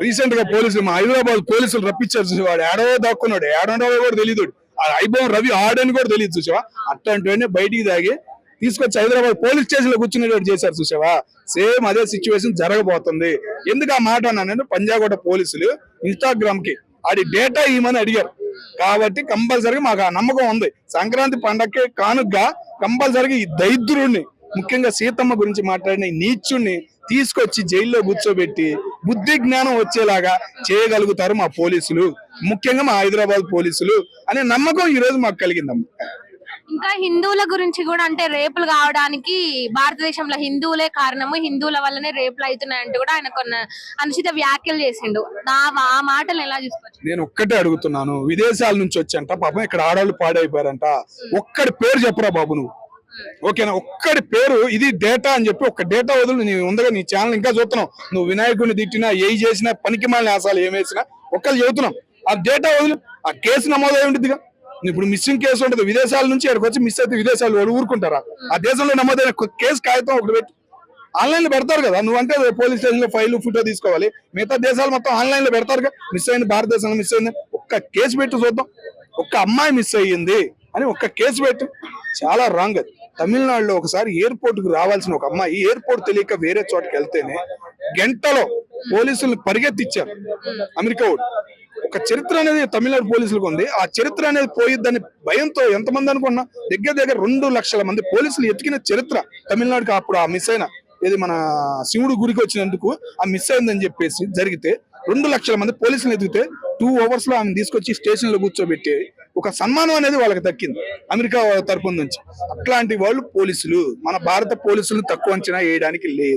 Recent గా పోలీసులు మా హైదరాబాద్ పోలీసులు రప్పించారు చూసి వాడు ఏడో దాక్కున్నాడు, ఏడో కూడా తెలియదు. ఐబోన్ రవి ఆడని కూడా తెలియదు చూసావా. అట్లాంటివన్నీ బయటికి తాగి తీసుకొచ్చి హైదరాబాద్ పోలీస్ స్టేషన్ లో కూర్చునేటట్టు చేశారు చూసావా. సేమ్ అదే సిచ్యువేషన్ జరగబోతుంది. ఎందుకు ఆ మాట అన్నాను, పంజాగుట్ట పోలీసులు ఇన్స్టాగ్రామ్ కి ఆడి డేటా ఇవ్వమని అడిగారు కాబట్టి కంపల్సరీగా మాకు ఆ నమ్మకం ఉంది. సంక్రాంతి పండగకి కానుకగా కంపల్సరీగా ఈ దరిద్రుడిని, ముఖ్యంగా సీతమ్మ గురించి మాట్లాడిన ఈ నీచుణ్ణి తీసుకొచ్చి జైల్లో కూర్చోబెట్టి బుద్ధి జ్ఞానం వచ్చేలాగా చేయగలుగుతారు మా పోలీసులు, ముఖ్యంగా మా హైదరాబాద్ పోలీసులు అనే నమ్మకం ఈ రోజు మాకు కలిగిందమ్మా. ఇంకా హిందువుల గురించి కూడా, అంటే రేపులు కావడానికి భారతదేశంలో హిందువులే కారణము, హిందువుల వల్లనే రేపులు అవుతున్నాయంటూ కూడా ఆయన కొన్ని అనుచిత వ్యాఖ్యలు చేసిండు. ఆ మాటలు ఎలా చూసుకోవచ్చు? నేను ఒక్కటే అడుగుతున్నాను, విదేశాల నుంచి వచ్చంట పాపం ఇక్కడ ఆడవాళ్ళు పాడైపోయారంట. ఒక్కడి పేరు చెప్పరా బాబు నువ్వు, ఓకేనా? ఒక్కడి పేరు, ఇది డేటా అని చెప్పి ఒక్క డేటా వదులు. నీ ఉందగా నీ ఛానల్ ఇంకా చూస్తున్నావు, నువ్వు వినాయకుడిని తిట్టినా ఏ చేసినా పనికి మాలిన ఆశాలు ఏమేసినా ఒక్కరు చెబుతున్నాం. ఆ డేటా వదులు, ఆ కేసు నమోదై ఉంటుందిగా. ఇప్పుడు మిస్సింగ్ కేసు ఉంటుంది, విదేశాల నుంచి ఇక్కడికి వచ్చి మిస్ అయితే విదేశాలు వాడు ఊరుకుంటారా? ఆ దేశంలో నమోదైన కేసు కాగితం ఒకటి పెట్టి ఆన్లైన్ లో పెడతారు కదా. నువ్వంటే పోలీస్ స్టేషన్ లో ఫైల్ ఫోటో తీసుకోవాలి, మిగతా దేశాలు మొత్తం ఆన్లైన్ లో పెడతారు. మిస్ అయింది, భారతదేశంలో మిస్ అయింది, ఒక్క కేసు పెట్టి చూద్దాం. ఒక్క అమ్మాయి మిస్ అయ్యింది అని ఒక్క కేసు పెట్టి. చాలా రాంగ్ అది. తమిళనాడులో ఒకసారి ఎయిర్పోర్ట్ కు రావాల్సిన ఒక అమ్మాయి ఎయిర్పోర్ట్ తెలియక వేరే చోటకి వెళ్తేనే గంటలో పోలీసులు పరిగెత్తిచ్చారు అమెరికా. ఒక చరిత్ర అనేది తమిళనాడు పోలీసులకు ఉంది. ఆ చరిత్ర అనేది పోయిద్దని భయంతో ఎంతమంది అనుకున్నా దగ్గర 2 లక్షల మంది పోలీసులు ఎతికిన చరిత్ర తమిళనాడుకి. అప్పుడు ఆ మిస్ అయిన ఇది మన శివుడు గురికి వచ్చినందుకు ఆ మిస్ అయిందని చెప్పేసి జరిగితే 2 లక్షల మంది పోలీసులు ఎదిగితే 2 hours లో ఆమె తీసుకొచ్చి స్టేషన్ లో కూర్చోబెట్టి ఒక సన్మానం అనేది వాళ్ళకి దక్కింది అమెరికా తరఫు నుంచి. అట్లాంటి వాళ్ళు పోలీసులు, మన భారత పోలీసులు తక్కువ అంచనా వేయడానికి లేదు.